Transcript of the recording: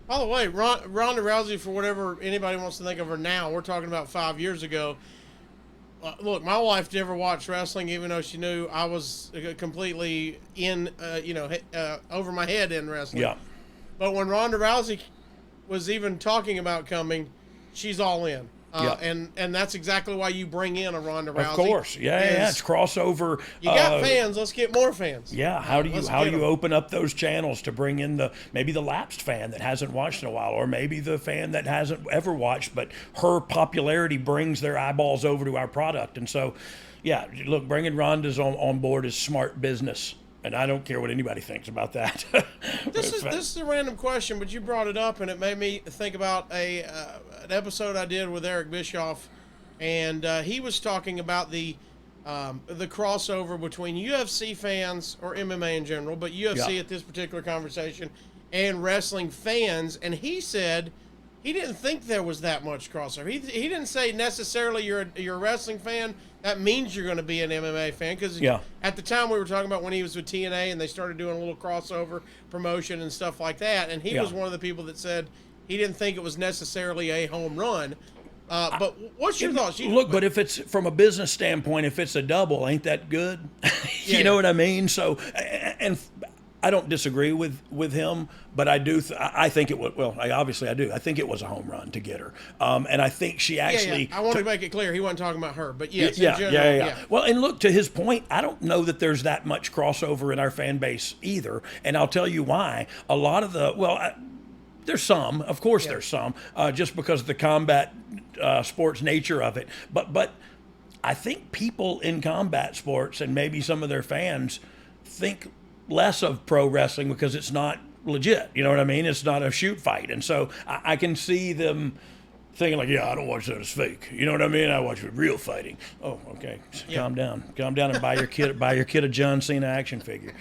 By the way, Ronda Rousey, for whatever anybody wants to think of her now, we're talking about 5 years ago. Look, my wife never watched wrestling, even though she knew I was completely in, over my head in wrestling. Yeah. But when Ronda Rousey was even talking about coming, she's all in. Yeah. And that's exactly why you bring in a Ronda Rousey. Of course, yeah, it's crossover. You got fans, let's get more fans. Yeah, how do you open up those channels to bring in maybe the lapsed fan that hasn't watched in a while, or maybe the fan that hasn't ever watched, but her popularity brings their eyeballs over to our product. And so, yeah, look, bringing Ronda's on board is smart business. And I don't care what anybody thinks about that. This is a random question, but you brought it up, and it made me think about an episode I did with Eric Bischoff, and he was talking about the crossover between UFC fans, or MMA in general, but UFC at this particular conversation, and wrestling fans, and he said he didn't think there was that much crossover. He didn't say necessarily you're a wrestling fan, that means you're going to be an MMA fan, because at the time we were talking about when he was with TNA and they started doing a little crossover promotion and stuff like that, and he was one of the people that said he didn't think it was necessarily a home run. But what's your thoughts? But if it's from a business standpoint, if it's a double, ain't that good? You know what I mean? So, and I don't disagree with him, but I do. I think it was. Well, obviously I do. I think it was a home run to get her, and I think she actually. I wanted to make it clear he wasn't talking about her, but yes, yeah. Well, and look, to his point, I don't know that there's that much crossover in our fan base either, and I'll tell you why. A lot of there's some, of course, there's some, just because of the combat sports nature of it, but I think people in combat sports and maybe some of their fans think less of pro wrestling because it's not legit. You know what I mean? It's not a shoot fight. And so I can see them thinking like, I don't watch that as fake. You know what I mean? I watch real fighting. Oh, okay. Calm down and buy your kid a John Cena action figure.